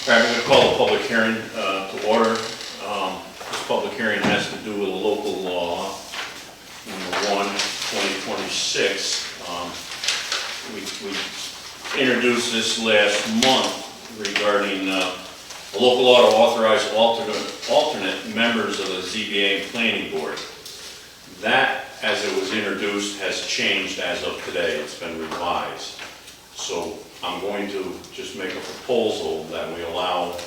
All right, I'm going to call the public hearing to order. This public hearing has to do with a local law, number 1/2026. We introduced this last month regarding a local law to authorize alternate members of the ZBA and planning board. That, as it was introduced, has changed as of today. It's been revised. So I'm going to just make a proposal that we allow the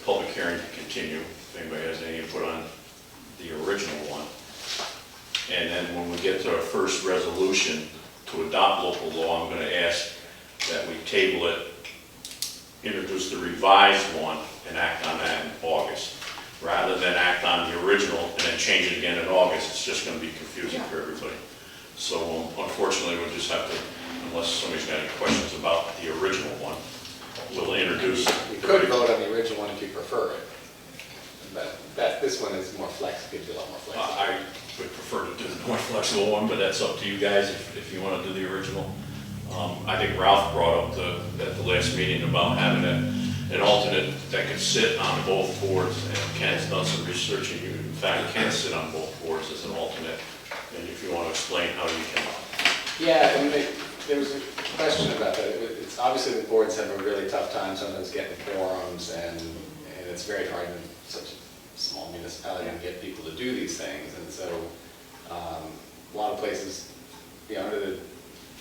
public hearing to continue, if anybody has any input on the original one. And then when we get to our first resolution to adopt local law, I'm going to ask that we table it, introduce the revised one, and act on that in August, rather than act on the original and then change it again in August. It's just going to be confusing for everybody. So unfortunately, we'll just have to, unless somebody's got any questions about the original one, we'll introduce. You could vote on the original one if you prefer it, but this one is more flexible, gives you a lot more flexibility. I would prefer to do the more flexible one, but that's up to you guys if you want to do the original. I think Ralph brought up at the last meeting about having an alternate that could sit on both boards, and Ken's done some research, and you in fact can sit on both boards as an alternate. And if you want to explain how you can. Yeah, I mean, there was a question about that. It's obviously the boards have a really tough time sometimes getting quorums, and it's very hard in such a small municipality to get people to do these things. And so a lot of places, under the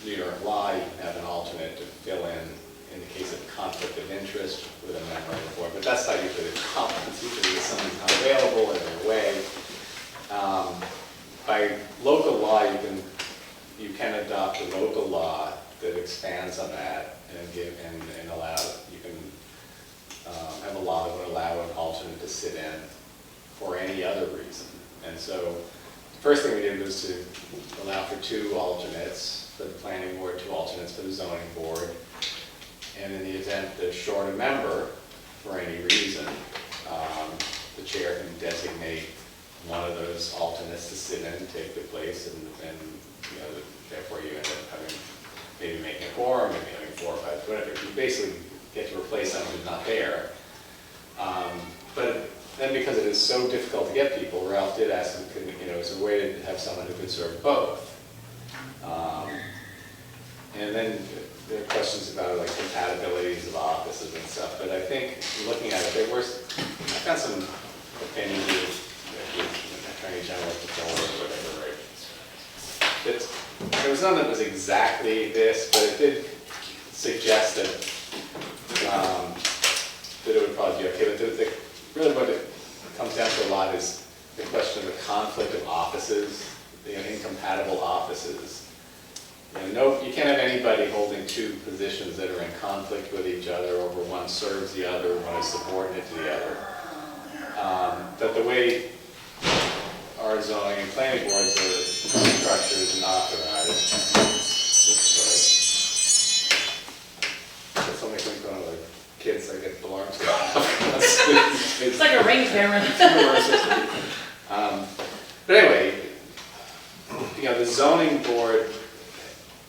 New York law, you can have an alternate to fill in the case of conflict of interest with a member of the board. But that's not usually the competence. Usually if someone's not available or they're away. By local law, you can adopt a local law that expands on that and allow, you can have a law that would allow an alternate to sit in for any other reason. And so the first thing we did was to allow for 2 alternates for the planning board, 2 alternates for the zoning board. And in the event they're short a member for any reason, the chair can designate one of those alternates to sit in and take the place, and therefore you end up having, maybe making a quorum, maybe having 4 or 5, whatever. You basically get to replace someone who's not there. But then because it is so difficult to get people, Ralph did ask him, is there a way to have someone who could serve both? And then there are questions about like compatibilities of offices and stuff, but I think looking at it, I found some opinions of Attorney General or whatever, right? There was none that was exactly this, but it did suggest that it would probably be okay. But really what it comes down to a lot is the question of the conflict of offices, incompatible offices. You can't have anybody holding 2 positions that are in conflict with each other, or where one serves the other, one is subordinate to the other. But the way our zoning and planning boards are structured and authorized. Oops, sorry. That's something things going on with kids that get alarms. It's like a ring camera. But anyway, the zoning board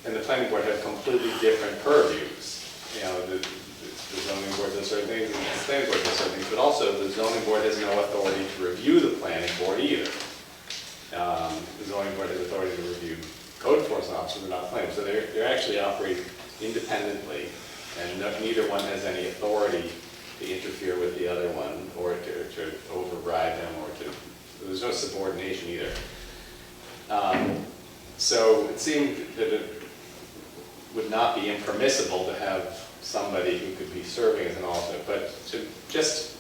and the planning board have completely different purviews. The zoning board does certain things, and the planning board does certain things, but also the zoning board has no authority to review the planning board either. The zoning board has authority to review code enforcement officers, but not planning. So they actually operate independently, and neither one has any authority to interfere with the other one, or to override them, there's no subordination either. So it seemed that it would not be impermissible to have somebody who could be serving as an alternate, but to just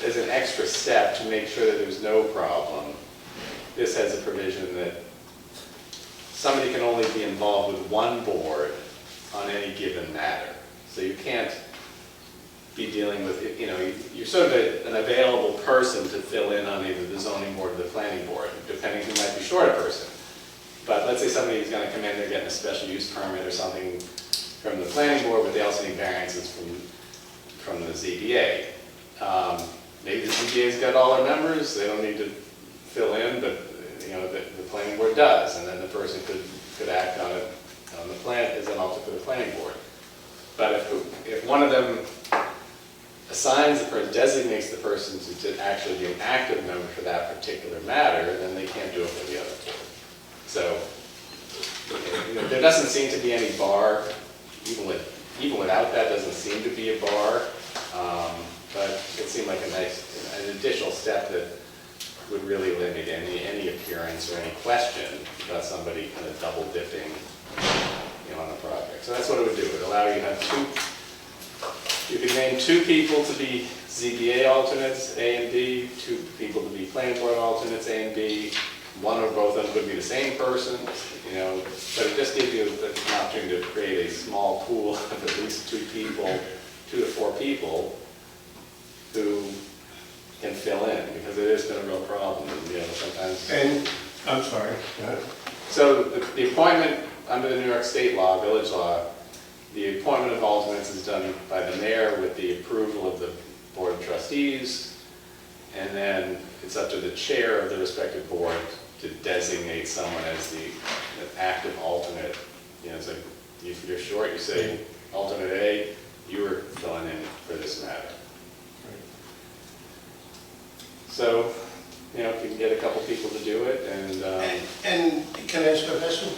as an extra step to make sure that there's no problem, this has a provision that somebody can only be involved with one board on any given matter. So you can't be dealing with, you're sort of an available person to fill in on either the zoning board or the planning board, depending who might be short a person. But let's say somebody's going to come in, they're getting a special use permit or something from the planning board, but they also need variances from the ZBA. Maybe the ZBA's got all their members, they don't need to fill in, but the planning board does, and then the person could act on it on the plan as an alternate for the planning board. But if one of them assigns the person, designates the person to actually be an active member for that particular matter, then they can't do it for the other board. So, there doesn't seem to be any bar, even without that, doesn't seem to be a bar. But it seemed like an additional step that would really limit any appearance or any question about somebody kind of double dipping, on the project. So that's what it would do. It would allow you to have you could name 2 people to be ZBA alternates, A and B, 2 people to be planning board alternates, A and B. One or both of them could be the same person, but it just gives you an opportunity to create a small pool of at least 2 people, 2 to 4 people who can fill in, because it has been a real problem, sometimes. And, I'm sorry. Go ahead. So the appointment under the New York State law, village law, the appointment of alternates is done by the mayor with the approval of the Board of Trustees, and then it's up to the chair of the respective board to designate someone as the active alternate. So if you're short, you say alternate A, you are filling in for this matter. So, if you can get a couple people to do it, And can I ask a question?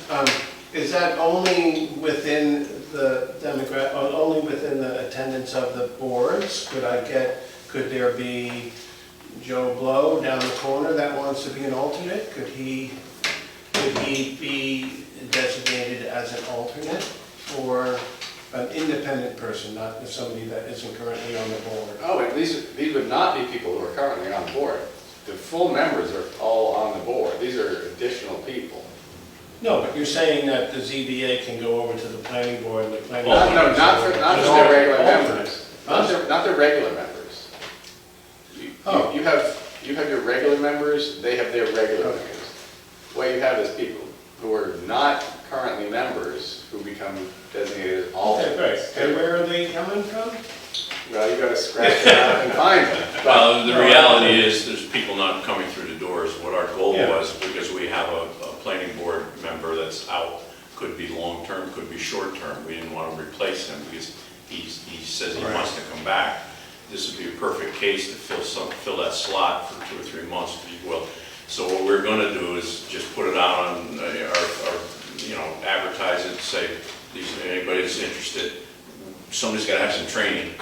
Is that only within the only within the attendance of the boards? Could there be Joe Blow down the corner that wants to be an alternate? Could he be designated as an alternate for an independent person, not somebody that isn't currently on the board? oh, and these would not be people who are currently on the board. The full members are all on the board. These are additional people. No, but you're saying that the ZBA can go over to the planning board and the planning No, board... not for their regular members. Huh? Not their regular members. Oh. You have your regular members, they have their regular members. What you have is people who are not currently members who become designated alternates. Okay, and where are they coming from? Well, you gotta scratch it out and find them. Well, the reality is, there's people not coming through the doors. What our goal Yeah. was, because we have a planning board member that's out, could be long-term, could be short-term. We didn't want to replace him because he says he wants to come back. This would be a perfect case to fill that slot for 2 or 3 months, if you will. So what we're going to do is just put it out on our advertise it, say, anybody that's interested, somebody's got to have some training.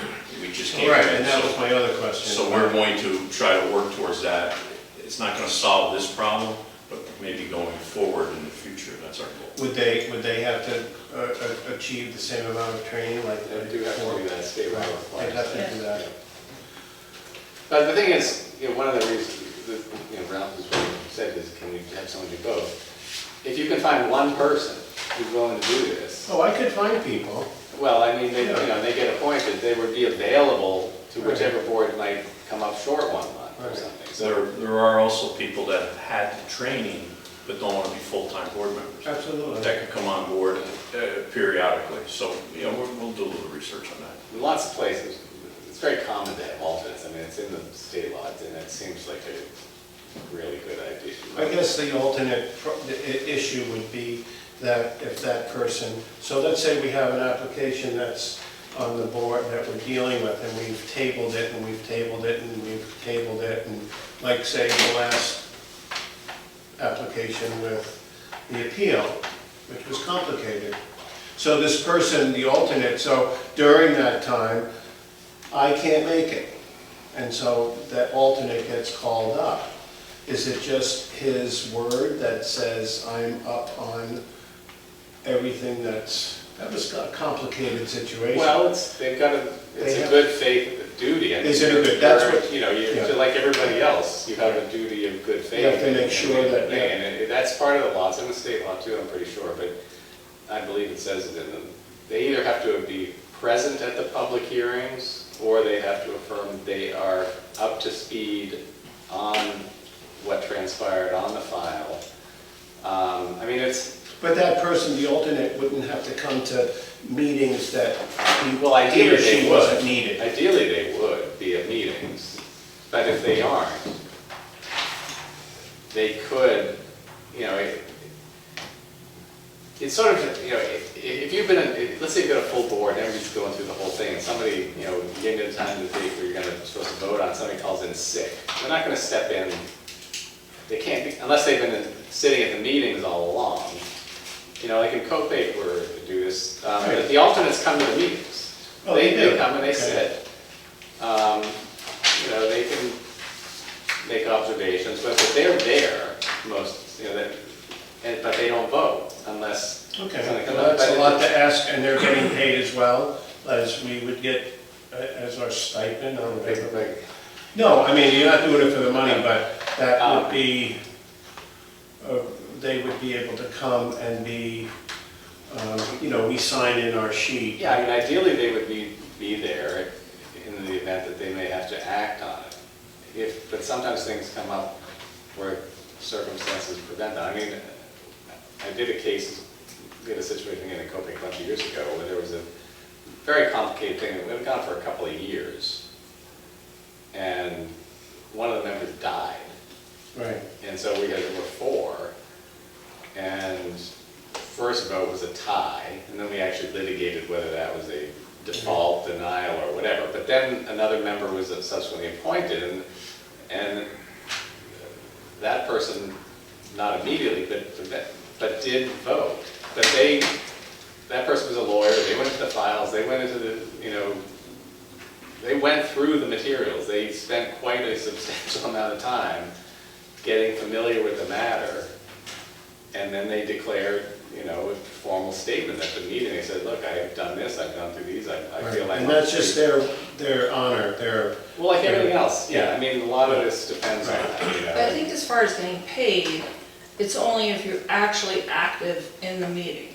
We just can't. Right, and that was my other question. So we're going to try to work towards that. It's not going to solve this problem, but maybe going forward in the future, that's our goal. Would they have to achieve the same amount of training like They do have to do that, state law They'd requires. have to do that. But the thing is, one of the reasons, Ralph has said is, can we have someone do both? If you can find one person who's willing to do this, Oh, I could find people. well, I mean, they get appointed, they would be available to whichever board might come up short one month or Right. something. So There are also people that have had the training but don't want to be full-time board members. Absolutely. That could come on board periodically. So, we'll do a little research on that. in lots of places, it's very common to have alternates. I mean, it's in the state law, and it seems like a really good idea. I guess the alternate issue would be that if that person, so let's say we have an application that's on the board that we're dealing with, and we've tabled it, and we've tabled it, and we've tabled it, and like say the last application with the appeal, which was complicated. So this person, the alternate, so during that time, I can't make it. And so that alternate gets called up. Is it just his word that says I'm up on everything that was a complicated situation? Well, it's a good faith duty. I mean, Is it a good, that's what, you're like everybody else, you have a duty of good faith. You have to make sure that- And that's part of the law, it's in the state law too, I'm pretty sure, but I believe it says it in them. They either have to be present at the public hearings, or they have to affirm they are up to speed on what transpired on the file. I mean, but that person, the alternate, wouldn't have to come to meetings that well, he ideally or she they wasn't would. needed. Ideally they would be at meetings, but if they aren't, they could, it's sort of, if you've been, let's say you've got a full board, and everybody's going through the whole thing, and somebody, you know, getting to the time of the date where you're supposed to vote on, somebody calls in sick, they're not gonna step in. They can't be, unless they've been sitting at the meetings all along. You know, like in Copac where they do this, the alternates come to the meetings. Oh, they do? They come and they Okay. sit. You know, they can make observations, but they're there most, you know, but they don't vote unless. Okay, something comes well, up. that's But a lot to ask, and they're getting paid as well as we would get as our stipend on the paper. Like, No, I mean, you're not doing it for the money, but that would be, they would be able to come and be, you know, we sign in our sheet. yeah, I mean, ideally, they would be there in the event that they may have to act on it. But sometimes things come up where circumstances prevent that. I mean, I did a situation in Copac a bunch of years ago where there was a very complicated thing that went on for a couple of years. And one of the members died. Right. And so there were 4. And first vote was a tie, and then we actually litigated whether that was a default, denial, or whatever. But then another member was subsequently appointed, and that person, not immediately, but did vote. But that person was a lawyer, they went into the files, they went into the, you know, they went through the materials. They spent quite a substantial amount of time getting familiar with the matter. And then they declared, you know, a formal statement at the meeting. They said, look, I have done this, I've gone through these, I feel like. And that's just their honor, their. Well, like everything else, yeah. I mean, a lot of this depends on that, you But I know. think as far as getting paid, it's only if you're actually active in the meeting.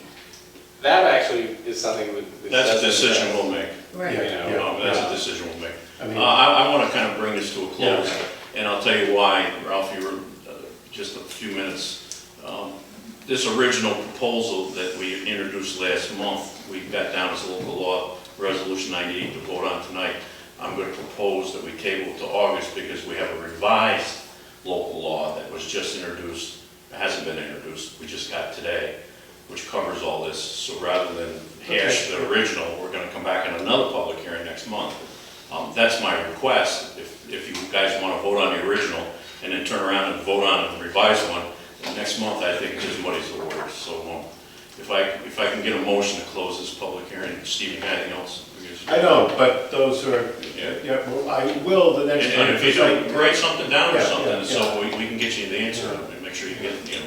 That actually is something that. That's a decision we'll make. Right. You Yeah. know, That's a decision we'll make. I mean- I want to kind of bring this to a close, Yeah. and I'll tell you why, Ralph, you were just a few minutes. This original proposal that we introduced last month, we got down as a local law, Resolution 98 to vote on tonight. I'm going to propose that we table it to August because we have a revised local law that was just introduced, hasn't been introduced, we just got today, which covers all this. So rather than hash the original, we're going to come back in another public hearing next month. That's my request. If you guys want to vote on the original and then turn around and vote on the revised one, next month I think just muddies the waters. So if I can get a motion to close this public hearing, Steve, you got anything else? I don't, but those are, yeah, well, I will the next time. And if you don't write something down or Yeah, something, yeah, so we can get you the answer and make sure you get, you know.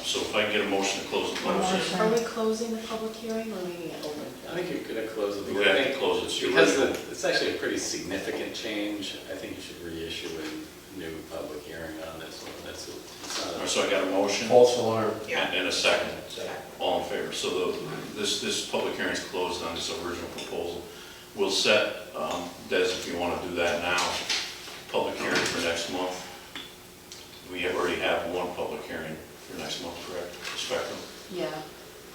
So if I can get a motion to close the public hearing. Are we closing the public hearing or leaving it open? I think you're going to close it. We have to close it. It's your Because original. it's actually a pretty significant change. I think you should reissue a new public hearing on this one. All right, so I got a motion False alarm. and a second. All in favor. So this public hearing is closed on this original proposal. We'll set, Des, if you want to do that now, public hearing for next month. We already have one public hearing for next month, correct? The Spectrum. Yeah,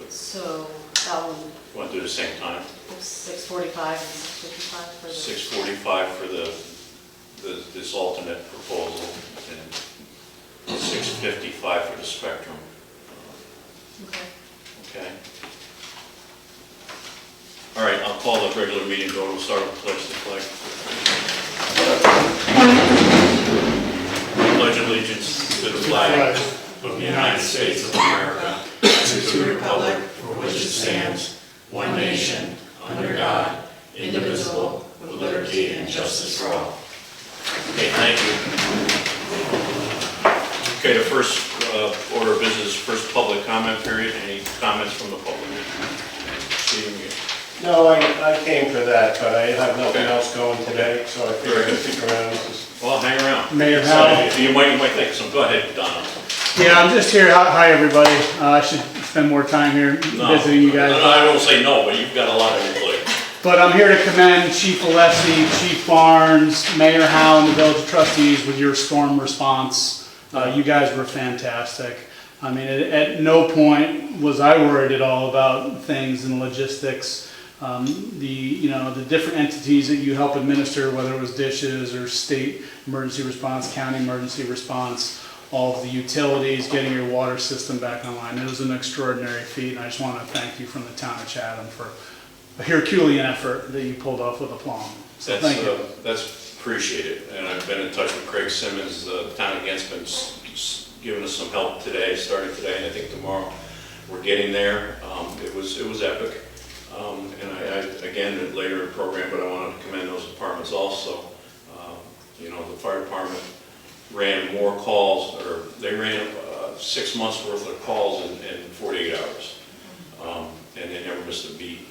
so that one, You want to do the same time? 6:45 and 6:55 for the. 6:45 for this alternate proposal and 6:55 for the Spectrum. Okay. Okay. All right, I'll call the regular meeting to order. We'll start with the pledge to the flag. Pledge allegiance to the flag of the United States of America and to the republic for which it stands, one nation, under God, indivisible, with liberty and justice for all. Okay, thank you. Okay, the first order of business, first public comment period. Any comments from the public? Stephen, you- No, I came for that, but I have nothing Okay. else going today, so I figured I'd stick around. Well, hang around. Mayor So, Howell. You might think so. Go ahead, Donna. Yeah, I'm just here. Hi, everybody. I should spend more time here No. visiting you guys. No, I won't say no, but you've got a lot on your plate. But I'm here to commend Chief Alessi, Chief Barnes, Mayor Howe, and the Village Trustees with your storm response. You guys were fantastic. I mean, at no point was I worried at all about things and logistics. The different entities that you help administer, whether it was dishes or state emergency response, county emergency response, all of the utilities, getting your water system back online. It was an extraordinary feat, and I just want to thank you from the town of Chatham for Herculean effort that you pulled off with aplomb. So thank you. That's appreciated, and I've been in touch with Craig Simmons, the town of Ghent's been giving us some help today, starting today, and I think tomorrow we're getting there. It was epic, and I again, later in the program, but I wanted to commend those departments also. You know, the fire department ran more calls, or they ran 6 months worth of calls in 48 hours, and they never missed a beat.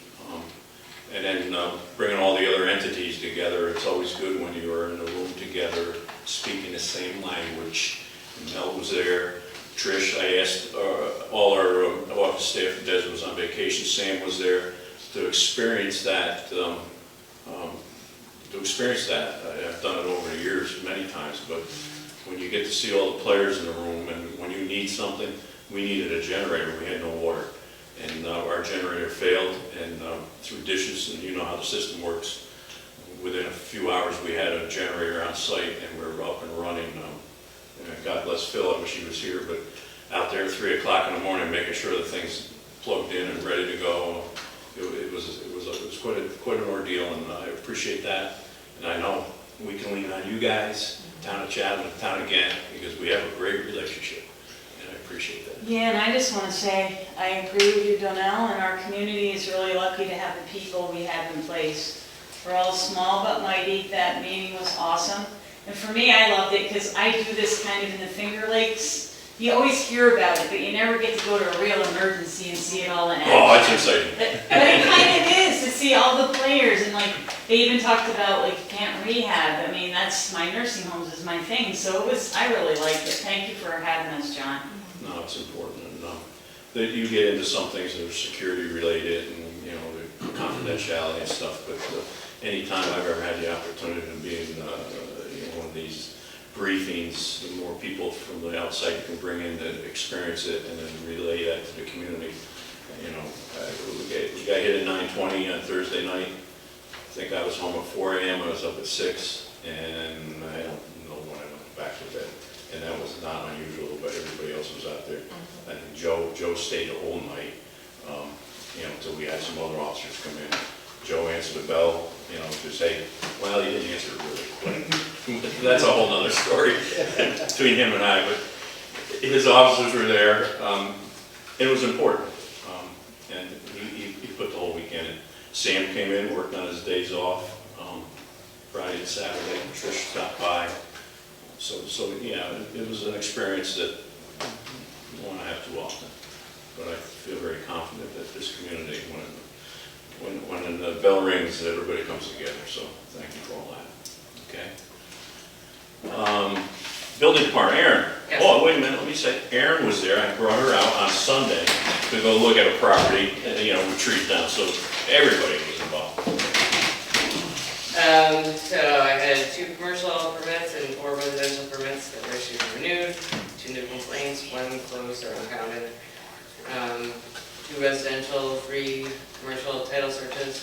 And then bringing all the other entities together, it's always good when you are in a room together, speaking the same language. And Mel was there, Trish, I asked all our office staff, Des was on vacation, Sam was there, to experience that. I've done it over the years many times, but when you get to see all the players in the room, and when you need something, we needed a generator, we had no water. And our generator failed, and through dishes, and you know how the system works, within a few hours we had a generator on site, and we were up and running. God bless Phil, I wish he was here, but out there at 3 o'clock in the morning, making sure the thing's plugged in and ready to go. It was quite an ordeal, and I appreciate that. And I know we can lean on you guys, town of Chatham, town of Ghent, because we have a great relationship, and I appreciate that. Yeah, and I just want to say, I agree with you, Donnell, and our community is really lucky to have the people we have in place. We're all small but mighty. That meeting was awesome. And for me, I loved it because I do this kind of in the Finger Lakes. You always hear about it, but you never get to go to a real emergency and see it all in action. Oh, that's exciting. But it kind of is to see all the players, and like they even talked about like camp rehab. I mean, that's my nursing homes is my thing. So it was. I really liked it. Thank you for having us, John. No, it's important, and that you get into some things that are security related, and you know, the confidentiality and stuff. But anytime I've ever had the opportunity to be in one of these briefings, the more people from the outside you can bring in to experience it and then relay that to the community. You know, we got hit at 9:20 on Thursday night. I think I was home at 4 a.m. I was up at 6, and I don't know when I went back to bed. And that was not unusual, but everybody else was out there. I think Joe stayed the whole night, you know, until we had some other officers come in. Joe answered the bell, you know, to say, well, he didn't answer it really. But that's a whole nother story between him and I. But his officers were there. It was important, and he put the whole weekend in. Sam came in, worked on his days off, Friday and Saturday. Trish stopped by. So yeah, it was an experience that you don't want to have too often. But I feel very confident that this community, when the bell rings, everybody comes together. So thank you for all that. Okay. Building department, Aaron. Yes. Oh, wait a minute. Let me say, Aaron was there. I brought her out on Sunday to go look at a property, you know, with trees down. So everybody was involved. So I had 2 commercial permits and 4 residential permits that were issued and renewed, 2 new complaints, 1 closed or impounded, 2 residential, 3 commercial title searches,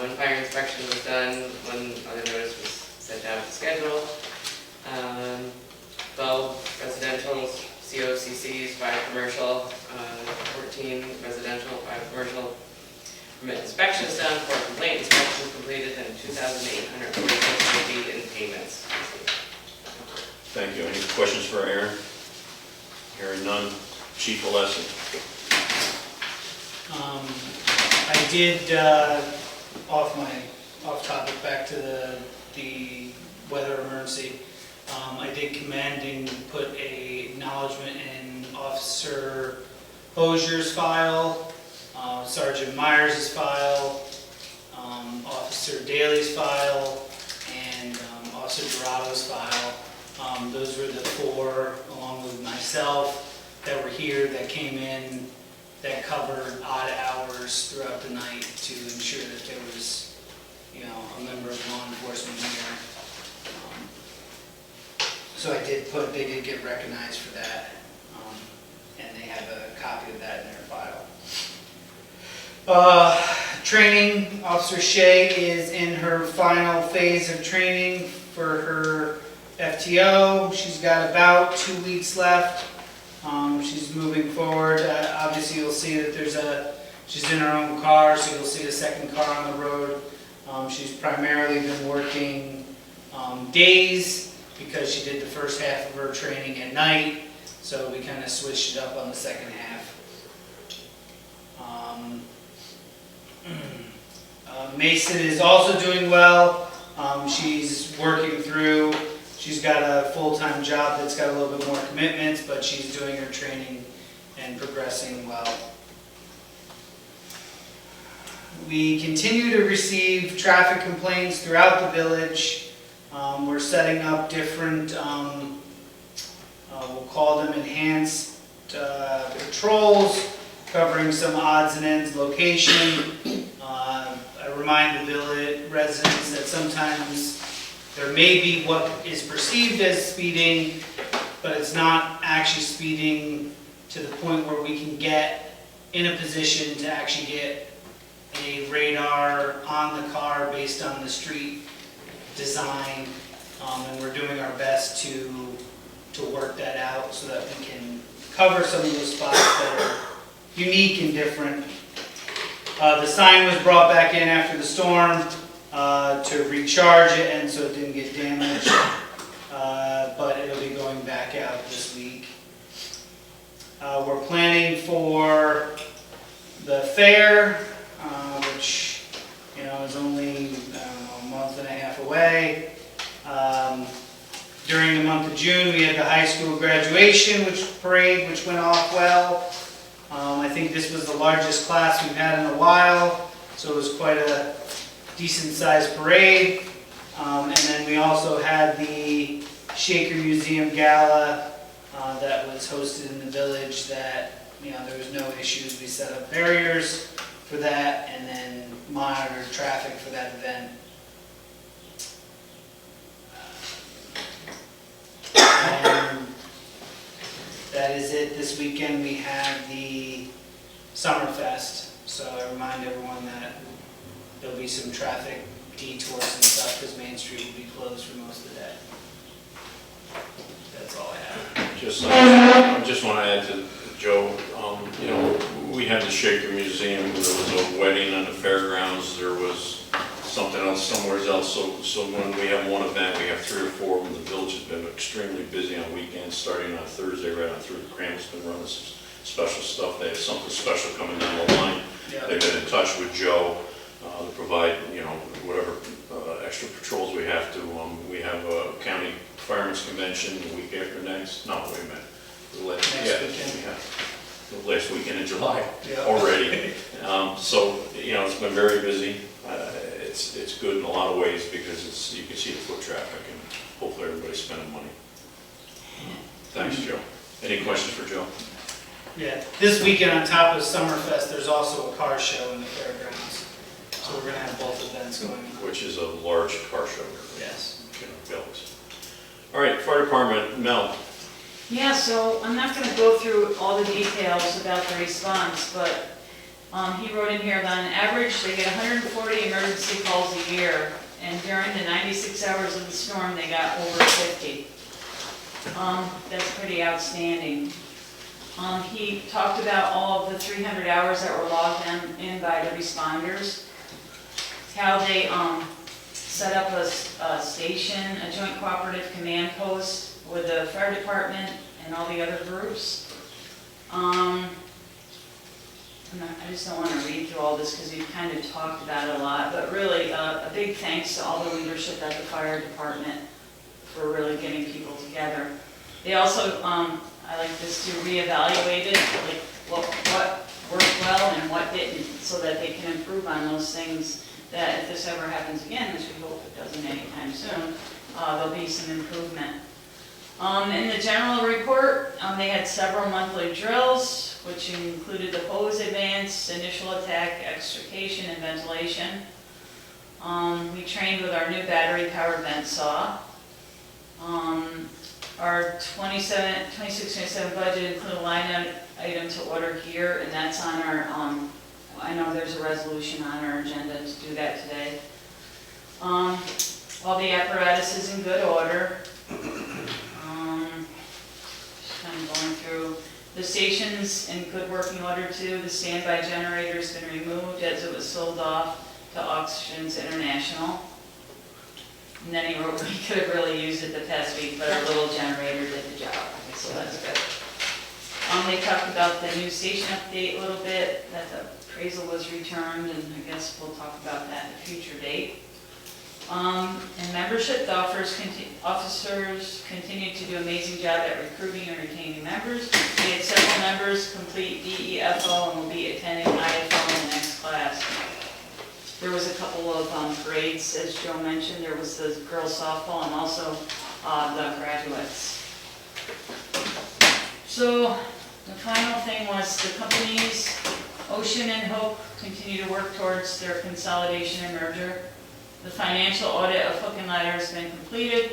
1 fire inspection was done, 1 other notice was sent out to schedule, 12 residential COCCs, 5 commercial, 14 residential, 5 commercial. Permit inspections done, 4 complaint inspections completed, and 2,846 feet in payments. Thank you. Any questions for Aaron? Hearing none. Chief Alessi. I did, off topic, back to the weather emergency. I did commend and put a acknowledgement in Officer Hosier's file, Sergeant Myers' file, Officer Daly's file, and Officer Dorado's file. Those were the 4, along with myself, that were here, that came in, that covered odd hours throughout the night to ensure that there was, you know, a member of law enforcement here. So I did put, they did get recognized for that, and they have a copy of that in their file. Training, Officer Shea is in her final phase of training for her FTO. She's got about 2 weeks left. She's moving forward. Obviously, you'll see that there's a She's in her own car, so you'll see a second car on the road. She's primarily been working days because she did the first half of her training at night, so we kind of switched it up on the second half. Mason is also doing well. She's working through, she's got a full-time job that's got a little bit more commitments, but she's doing her training and progressing well. We continue to receive traffic complaints throughout the village. We're setting up different, we'll call them enhanced patrols, covering some odds and ends location. I remind the village residents that sometimes there may be what is perceived as speeding, but it's not actually speeding to the point where we can get in a position to actually get a radar on the car based on the street design, and we're doing our best to work that out so that we can cover some of those spots that are unique and different. The sign was brought back in after the storm to recharge it, and so it didn't get damaged, but it'll be going back out this week. We're planning for the fair, which, you know, is only, I don't know, a month and a half away. During the month of June, we had the high school graduation parade, which went off well. I think this was the largest class we've had in a while, so it was quite a decent-sized parade. And then we also had the Shaker Museum Gala that was hosted in the village that, you know, there was no issues. We set up barriers for that and then monitored traffic for that event. And that is it. This weekend we have the Summerfest, so I remind everyone that there'll be some traffic detours and stuff because Main Street will be closed for most of the day. That's all I have. I just want to add to Joe, you know, we had the Shaker Museum, there was a wedding on the fairgrounds, there was something else somewhere else, so when we have one event, we have 3 or 4 of them. The village has been extremely busy on weekends, starting on Thursday, right on through. The Cram's been running some special stuff, they have something special coming down the line. Yeah. They've been in touch with Joe to provide, you know, whatever extra patrols we have to. We have a county firemen's convention the week after next, no, wait a minute. Next weekend. Yeah, the last weekend in July Yeah. already. So, you know, it's been very busy. It's good in a lot of ways because you can see the foot traffic and hopefully everybody's spending money. Thanks, Joe. Any questions for Joe? Yeah, this weekend on top of Summerfest, there's also a car show in the fairgrounds. So we're gonna have both events going on. Which is a large car show. Yes. Built. All right, fire department, Mel. Yeah, so I'm not gonna go through all the details about the response, but he wrote in here that on average, they get 140 emergency calls a year, and during the 96 hours of the storm, they got over 50. That's pretty outstanding. He talked about all of the 300 hours that were logged in by the responders, how they set up a station, a joint cooperative command post with the fire department and all the other groups. I just don't want to read through all this because we've kind of talked about it a lot, but really a big thanks to all the leadership at the fire department for really getting people together. They also, I like this too, reevaluated like what worked well and what didn't, so that they can improve on those things, that if this ever happens again, which we hope it doesn't anytime soon, there'll be some improvement. In the general report, they had several monthly drills, which included the hose advance, initial attack, extrication, and ventilation. We trained with our new battery-powered vent saw. Our 26-27 budget included a line item to order gear, and that's on our, I know there's a resolution on our agenda to do that today. All the apparatus is in good order. Just kind of going through. The station's in good working order too. The standby generator's been removed as it was sold off to Auctions International. And then he wrote, we could have really used it the past week, but our little generator did the job, so that's good. They talked about the new station update a little bit, that the appraisal was returned, and I guess we'll talk about that at a future date. And membership, the officers continue to do an amazing job at recruiting and retaining members. We had several members complete DEFO and will be attending IFO in the next class. There was a couple of parades, as Joe mentioned. There was the girls softball and also the graduates. So the final thing was the companies, Ocean and Hope, continue to work towards their consolidation and merger. The financial audit of Hook and Ladder has been completed.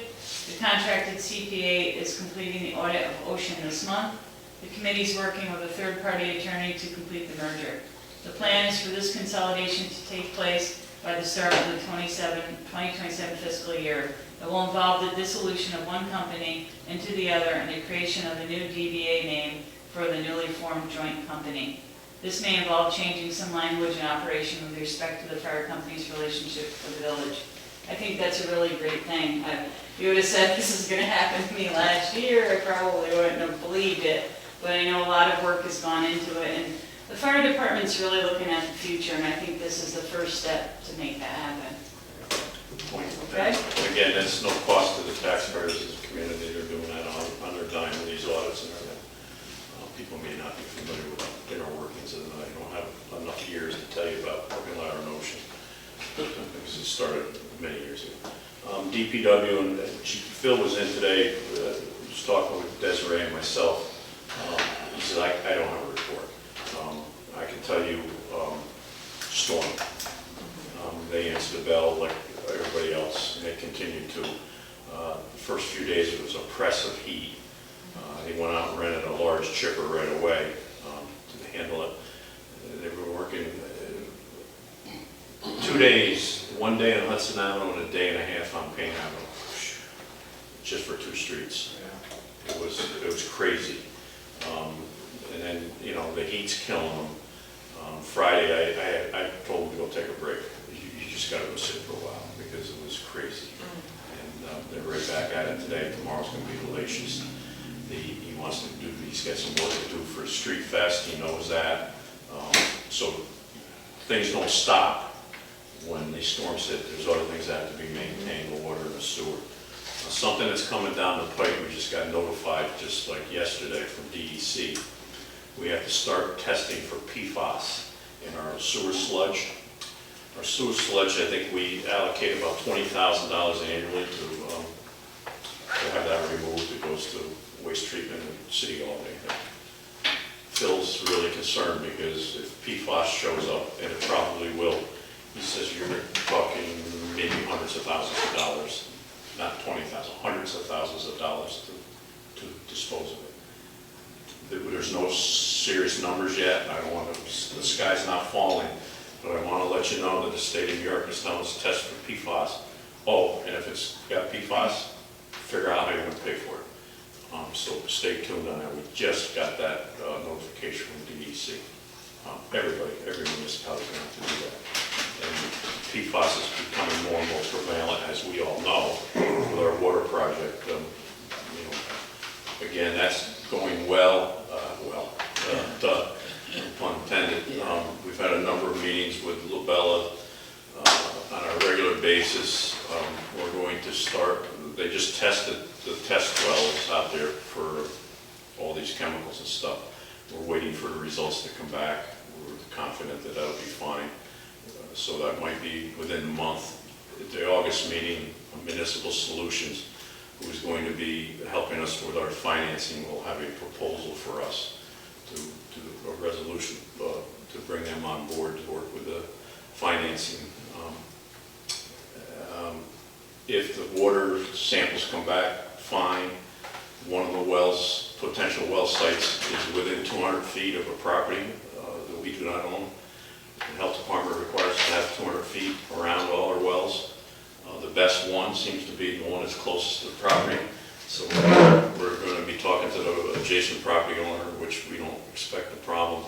The contracted CPA is completing the audit of Ocean this month. The committee's working with a third-party attorney to complete the merger. The plan is for this consolidation to take place by the start of the 2027 fiscal year. It will involve the dissolution of one company into the other and the creation of a new DBA name for the newly formed joint company. This may involve changing some language and operation with respect to the fire company's relationship with the village. I think that's a really great thing. If you would have said this is going to happen to me last year, I probably wouldn't have believed it. But I know a lot of work has gone into it, and the fire department's really looking at the future, and I think this is the first step to make that happen. Point. Okay. Again, that's no cost to the taxpayers as a community. They're doing that on their dime with these audits and everything. People may not be familiar with the inner workings, and I don't have enough years to tell you about Hook and Ladder and Ocean, because it started many years ago. DPW, and Phil was in today, was talking with Desiree and myself. He said, I don't have a report. I can tell you, storm. They answered the bell like everybody else, and they continued to. The first few days it was oppressive heat. They went out and rented a large chipper right away to handle it. They were working 2 days, 1 day on Hudson Avenue and a day and a half on Payne Avenue, just for 2 streets. It was crazy. And then, you know, the heat's killing them. Friday, I told them to go take a break. You just got to go sit for a while because it was crazy. And they're right back at it today. Tomorrow's going to be hellacious. He wants to do, he's got some work to do for a street fest, he knows that. So things don't stop when these storms hit. There's other things that have to be maintained, the water and the sewer. Something that's coming down the pipe, we just got notified just like yesterday from DEC. We have to start testing for PFAS in our sewer sludge. Our sewer sludge, I think we allocate about $20,000 annually to have that removed. It goes to waste treatment in City Hall. Phil's really concerned because if PFAS shows up, and it probably will, he says you're talking maybe hundreds of thousands of dollars, not 20,000, hundreds of thousands of dollars to dispose of it. There's no serious numbers yet. I don't want to, the sky's not falling, but I want to let you know that the state of New York is telling us to test for PFAS. Oh, and if it's got PFAS, figure out how you're going to pay for it. So stay tuned on that. We just got that notification from DEC. Every municipality is going to have to do that. And PFAS is becoming more and more prevalent, as we all know, with our water project. Again, that's going well. Pun intended. We've had a number of meetings with Labella on a regular basis. We're going to start. They just tested the test wells out there for all these chemicals and stuff. We're waiting for the results to come back. We're confident that that'll be fine. So that might be within a month. At the August meeting, Municipal Solutions, who is going to be helping us with our financing, will have a proposal for us to a resolution to bring them on board to work with the financing. If the water samples come back fine, one of the wells, potential well sites, is within 200 feet of a property that we do not own. The health department requires us to have 200 feet around all our wells. The best one seems to be the one that's closest to the property. So we're going to be talking to the adjacent property owner, which we don't expect a problem,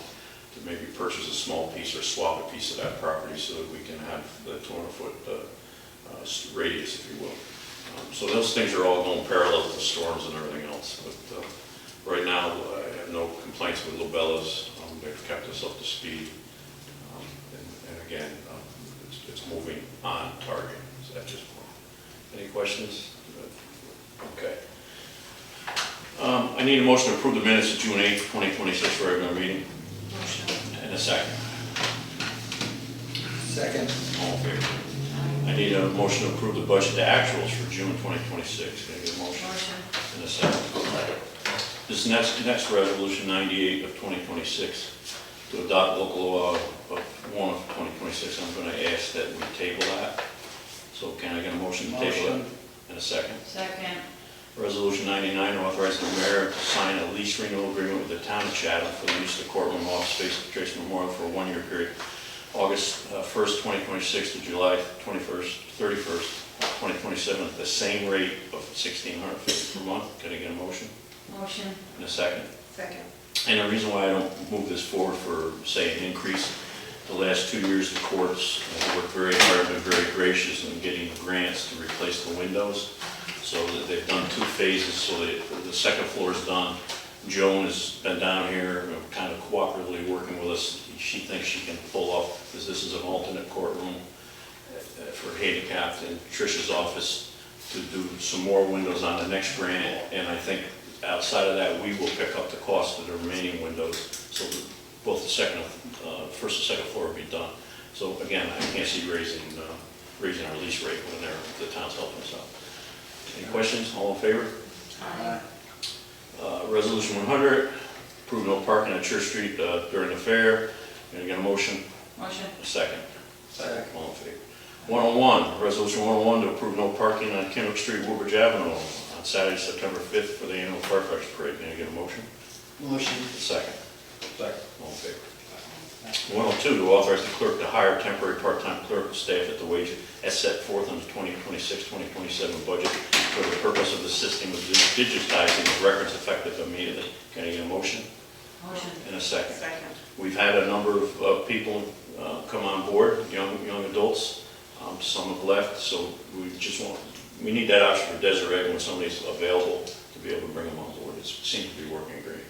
to maybe purchase a small piece or swap a piece of that property so that we can have the 200-foot radius, if you will. So those things are all going parallel with the storms and everything else. But right now, I have no complaints with Lobella's. They've kept us up to speed. And again, it's moving on target at this point. Any questions? Okay. I need a motion to approve the minutes of June 8th, 2026 regular meeting. Motion. And a second. Second. All in favor? I need a motion to approve the budget to actuals for June 2026. Can I get a motion? Motion. And a second. This next resolution, 98 of 2026, to adopt local law of 1 of 2026, I'm going to ask that we table that. So can I get a motion to table it? Motion. And a second. Second. Resolution 99, authorizing the mayor to sign a lease renewal agreement with the town of Chatham for the use of the courtroom office space at Trace Memorial for a one-year period, August 1st, 2026 to July 31st, 2027, at the same rate of $1,650 per month. Can I get a motion? Motion. And a second. Second. And the reason why I don't move this forward for, say, an increase, the last 2 years, the courts have worked very hard and been very gracious in getting grants to replace the windows. So that they've done 2 phases, so the second floor is done. Joan has been down here, kind of cooperatively working with us. She thinks she can pull off, because this is an alternate courtroom for handicapped in Trish's office, to do some more windows on the next grant. And I think outside of that, we will pick up the cost of the remaining windows, so that both the first and second floor will be done. So again, I can't see raising our lease rate when the town's helping us out. Any questions? All in favor? Aye. Resolution 100, approve no parking on Church Street during the fair. Can I get a motion? Motion. A second. Second. All in favor? 101, resolution 101 to approve no parking on Kennewick Street, Woodbridge Avenue on Saturday, September 5th for the annual firefighter's parade. Can I get a motion? Motion. A second. Second. All in favor? 102, to authorize the clerk to hire temporary part-time clerk and staff at the wage as set forth in the 2026-2027 budget for the purpose of assisting with digitizing the records effective immediately. Can I get a motion? Motion. And a second. Second. We've had a number of people come on board, young adults. Some have left, so we need that option for Desiree when somebody's available to be able to bring them on board. It seems to be working great.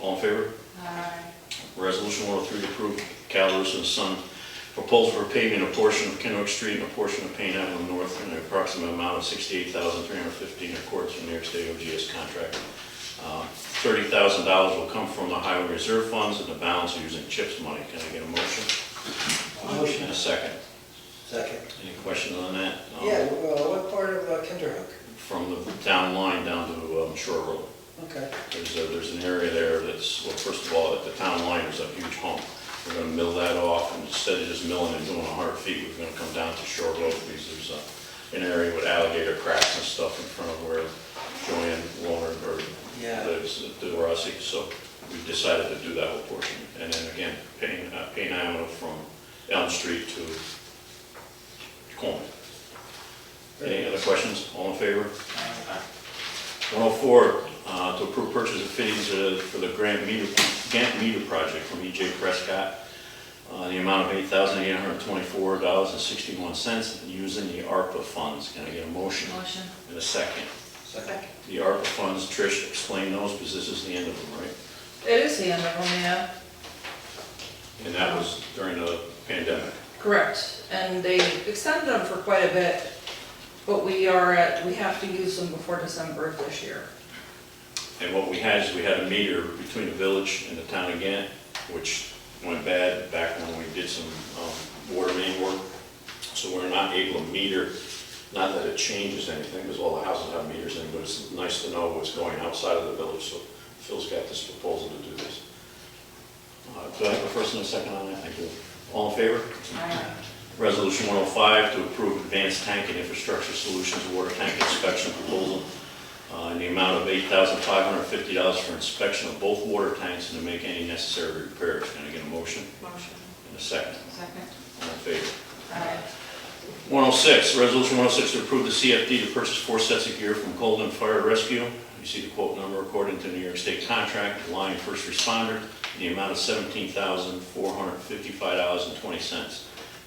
All in favor? Aye. Resolution 103 to approve Calarusa and Son proposal for paving a portion of Kennewick Street and a portion of Payne Avenue North in an approximate amount of $68,350 in accordance with New York State OGS contract. $30,000 will come from the highway reserve funds and the balance using CHIPS money. Can I get a motion? Motion. And a second. Second. Any questions on that? Yeah, what part of Kinderhook? From the town line down to Shore Road. Okay. There's an area there that's, well, first of all, at the town line, there's a huge hump. We're going to mill that off, and instead of just milling and doing 100 feet, we're going to come down to Shore Road, because there's an area with alligator cracks and stuff in front of where Joanne Warner lives at the Rossi. So we decided to do that whole portion. And then again, Payne Avenue from Elm Street to Coleman. Any other questions? All in favor? 104, to approve purchase of fittings for the Gantt meter project from E.J. Prescott, the amount of $8,824.61 using the ARPA funds. Can I get a motion? Motion. And a second. Second. The ARPA funds, Trish, explain those, because this is the end of them, right? It is the end of them, yeah. And that was during the pandemic. Correct. And they extended them for quite a bit, but we have to use them before December of this year. And what we had is we had a meter between the village and the town of Gantt, which went bad back when we did some water main work. So we're not able to meter, not that it changes anything, because all the houses have meters in, but it's nice to know what's going outside of the village. So Phil's got this proposal to do this. Do I have a first and a second on that? I do. All in favor? Aye. Resolution 105 to approve advanced tank and infrastructure solutions water tank inspection proposal in the amount of $8,550 for inspection of both water tanks and to make any necessary repairs. Can I get a motion? Motion. And a second. Second. All in favor? Aye. 106, resolution 106 to approve the CFD to purchase 4 sets of gear from Golden Fire Rescue. You see the quote number according to New York State contract, line first responder, in the amount of $17,455.20.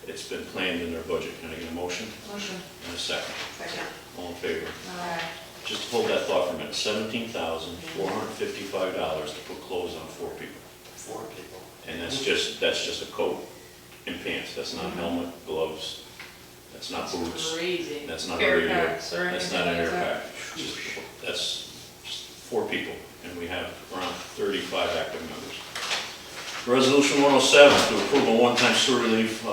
It's been planned in their budget. Can I get a motion? Motion. And a second. Second. All in favor? Aye. Just hold that thought for a minute. $17,455 to put clothes on 4 people. 4 people. And that's just a coat and pants. That's not helmet, gloves. That's not boots. Crazy. That's not a Air radio. packs or That's anything not an like air that? pack. That's just 4 people, and we have around 35 active members. Resolution 107 to approve a one-time sewer relief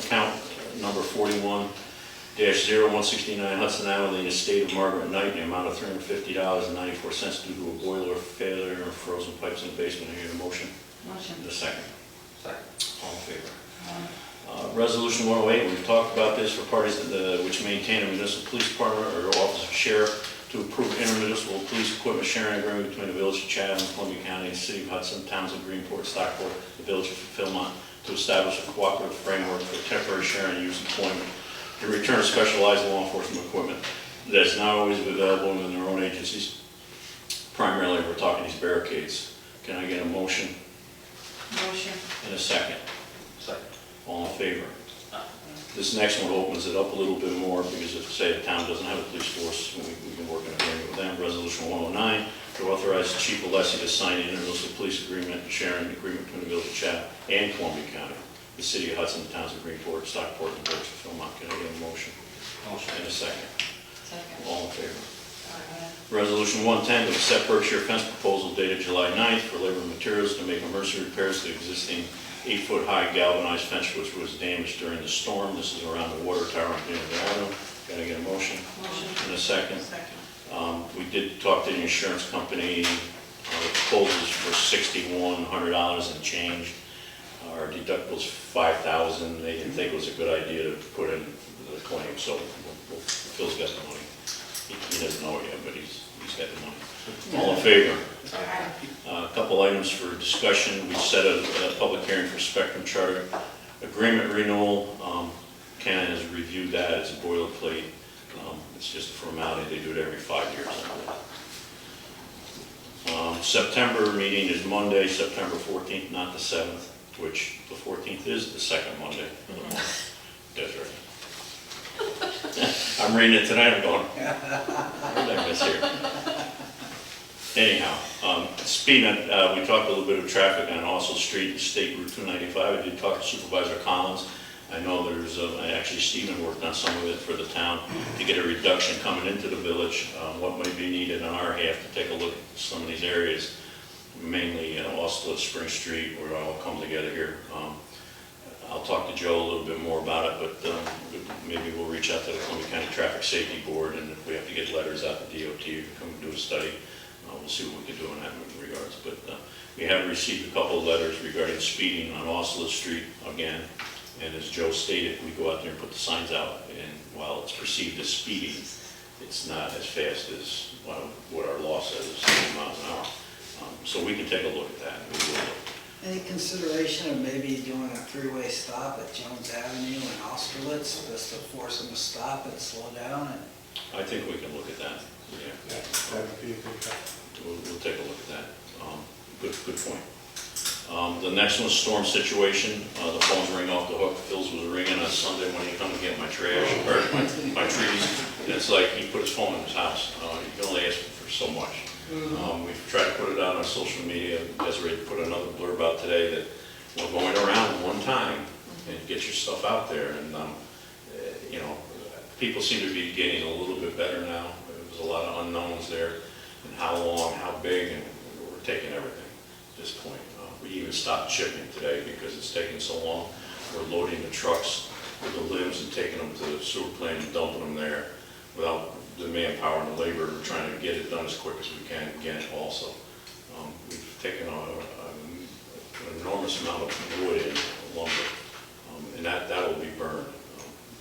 account number 41-0169 Hudson Avenue, the estate of Margaret Knight, in the amount of $350.94 due to a boiler failure and frozen pipes in the basement. I hear a motion. Motion. And a second. Second. All in favor? Resolution 108, we've talked about this for parties which maintain a municipal police department or office of sheriff to approve intermunicipal police equipment sharing agreement between the Village of Chatham, Columbia County, and the City of Hudson, towns of Greenport, Stockport, the Village of Philmont, to establish a cooperative framework for temporary sharing and use employment in return of specialized law enforcement equipment that's not always available in their own agencies. Primarily, we're talking these barricades. Can I get a motion Motion. and a second? Second. All in favor? This next one opens it up a little bit more because if, say, a town doesn't have a police force, we can work an agreement with them. Resolution 109, to authorize the Chief of Lessee to sign an intermunicipal police agreement, sharing agreement between the Village of Chatham and Columbia County, the City of Hudson, the towns of Greenport, Stockport, and Village of Philmont. Can I get a motion? Motion. And a second. Second. All in favor? Aye. Resolution 110, to accept Berkshire fence proposal dated July 9th for labor and materials to make emergency repairs to existing 8-foot-high galvanized fence which was damaged during the storm. This is around the water tower on Greenwood Avenue. Can I get a motion? Motion. And a second. Second. We did talk to the insurance company. The proposals for $6,100 and change. Our deductible's $5,000. They didn't think it was a good idea to put in the claim, so Phil's got the money. He doesn't know it yet, but he's got the money. All in favor? Aye. A couple items for discussion. We set a public hearing for Spectrum Charter agreement renewal. Ken has reviewed that. It's a boilerplate. It's just a formality. They do it every 5 years. September meeting is Monday, September 14th, not the 7th, which the 14th is the second Monday of the month. That's right. I'm reading it tonight, I'm going, what did I miss here? Anyhow, speaking of, we talked a little bit of traffic on Austin Street, State Route 295. I did talk to Supervisor Collins. I know there's, actually Stephen worked on some of it for the town to get a reduction coming into the village, what might be needed on our half to take a look at some of these areas, mainly Austin, Spring Street, where it all come together here. I'll talk to Joe a little bit more about it, but maybe we'll reach out to the Columbia County Traffic Safety Board, and if we have to get letters out to DOT to come do a study, we'll see what we can do in that regards. But we have received a couple of letters regarding speeding on Oslo Street again, and as Joe stated, we go out there and put the signs out, and while it's perceived as speeding, it's not as fast as what our law says is 70 miles an hour. So we can take a look at that. We will look. Any consideration of maybe doing a three-way stop at Jones Avenue and Austerlitz, just to force them to stop and slow down? And I think we can look at that. Yeah, Yeah, that would be a good job. we'll take a look at that. Good point. The next one's storm situation. The phone's ringing off the hook. Phil's was ringing on Sunday when he come to get my trash, or my trees. And it's like he put his phone in his house. You can only ask for so much. We've tried to put it out on social media. Desiree put another blurb out today that we're going around one time and get your stuff out there. And, people seem to be getting a little bit better now. There's a lot of unknowns there, and how long, how big, and we're taking everything at this point. We even stopped shipping today because it's taking so long. We're loading the trucks with the limbs and taking them to the sewer plant and dumping them there without the manpower and the labor. We're trying to get it done as quick as we can again also. We've taken on an enormous amount of wood and lumber, and that will be burned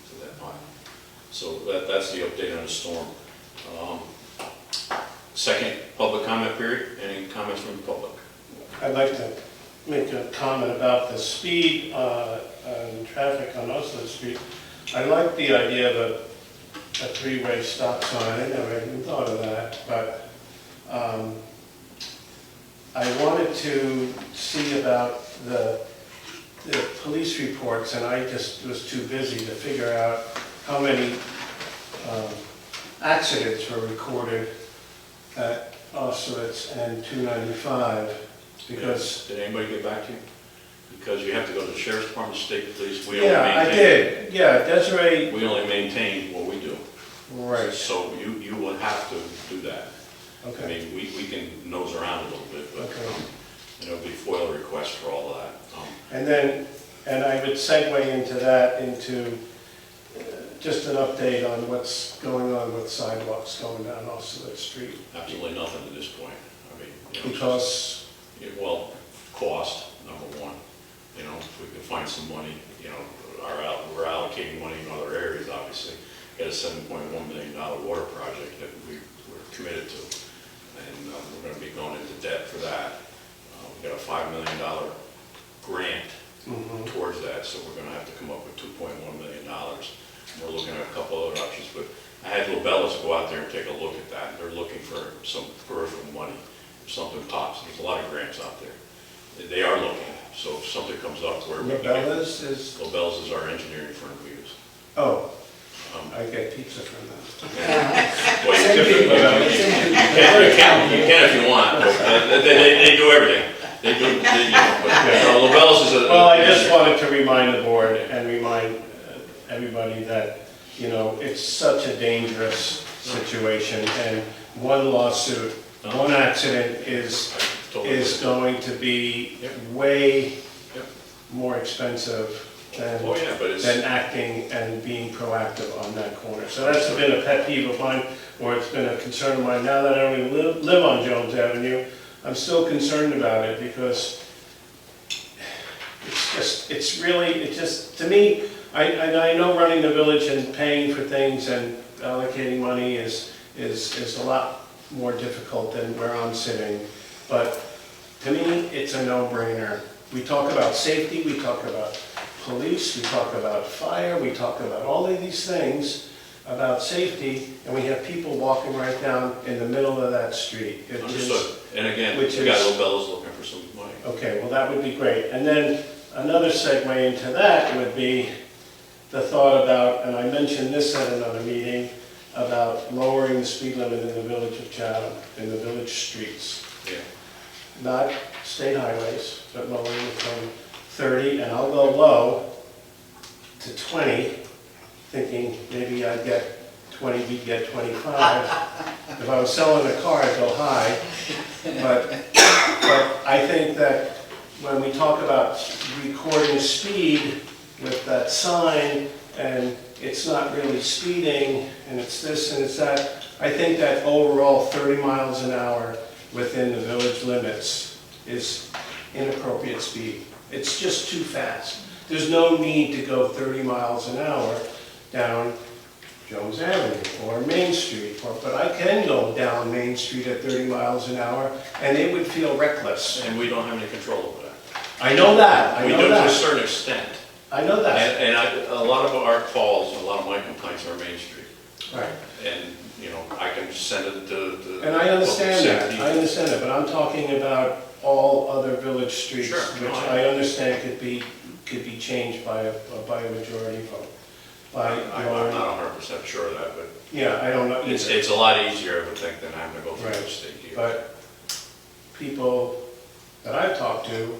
to that pile. So that's the update on the storm. Second public comment period. Any comments from the public? I'd like to make a comment about the speed and traffic on Oslo Street. I like the idea of a three-way stop sign. I never even thought of that, but I wanted to see about the police reports, and I just was too busy to figure out how many accidents were recorded at Austerlitz and 295, because... Did anybody get back to you? Because you have to go to the sheriff's department, state police, we only Yeah, I maintain. did, yeah, Desiree, We only maintain what we do. right, So you will have to do that. I okay, mean, we can nose around a little bit, but, okay. it'll be FOIL requests for all of that. And then, and I would segue into that, into just an update on what's going on with sidewalks going down Austerlitz Street. Absolutely nothing at this point. I mean, you know, Because, well, cost, number one. You know, if we can find some money, you know, we're allocating money in other areas, obviously. Got a $7.1 million water project that we're committed to. And we're going to be going into debt for that. We got a $5 million grant towards that, so we're going to have to come up with $2.1 million. We're looking at a couple other options, but I had Lobellas go out there and take a look at that. They're looking for some peripheral money, if something pops. There's a lot of grants out there. They are looking, so if something comes up where we can get... Lobellas is, Lobellas is our engineering firm we use. oh, I get pizza from them. Well, you can if you want, but they do everything. They do, you know, but Lobellas is a... Well, I just wanted to remind the board and remind everybody that, you know, it's such a dangerous situation, and one lawsuit, one accident is going to be way more expensive Oh, yeah, but it's... than acting and being proactive on that corner. So that's been a pet peeve of mine, or it's been a concern of mine. Now that I don't even live on Jones Avenue, I'm still concerned about it, because it's just, to me, I know running the village and paying for things and allocating money is a lot more difficult than where I'm sitting, but to me, it's a no-brainer. We talk about safety, we talk about police, we talk about fire, we talk about all of these things about safety, and we have people walking right down in the middle of that street. It is- Understood. And again, we which got is- Lobellas looking for some money. Okay, well, that would be great. And then another segue into that would be the thought about, and I mentioned this at another meeting, about lowering the speed limit in the village of Chatham, in the village streets. Yeah. Not state highways, but lowering it from 30, and I'll go low to 20, thinking maybe I'd get 20, we'd get 25. If I was selling a car, I'd go high. But I think that when we talk about recording speed with that sign, and it's not really speeding, and it's this and it's that, I think that overall 30 miles an hour within the village limits is inappropriate speed. It's just too fast. There's no need to go 30 miles an hour down Jones Avenue or Main Street, but I can go down Main Street at 30 miles an hour, and it would feel reckless. And we don't have any control over that. I know that, We do to a certain extent. I know that. And a lot of our calls, a lot of my complaints are Main Street. Right. And, you know, I can send it to... And I understand public that, safety. I understand that, but I'm talking about all other village streets, Sure, which no, I understand could be changed by a majority vote. I'm not 100% sure of that, but Yeah, I don't know either. it's a lot easier, I would think, than having to go through Right. the state here. But people that I've talked to,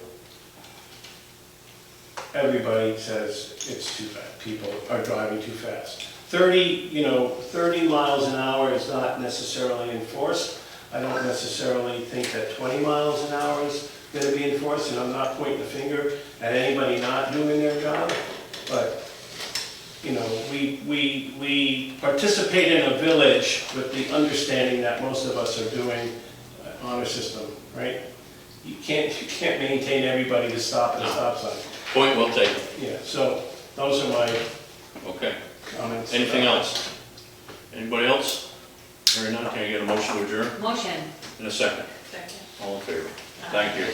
everybody says it's too fast. People are driving too fast. 30 miles an hour is not necessarily enforced. I don't necessarily think that 20 miles an hour is going to be enforced, and I'm not pointing the finger at anybody not doing their job, but you know, we participate in a village with the understanding that most of us are doing honor system, right? You can't maintain everybody to stop at a stop sign. Point well taken. Yeah, so those are my Okay. comments. Anything else? Anybody else? Hearing none, can I get a motion to adjourn? Motion. In a second. Second. All in favor? Thank you.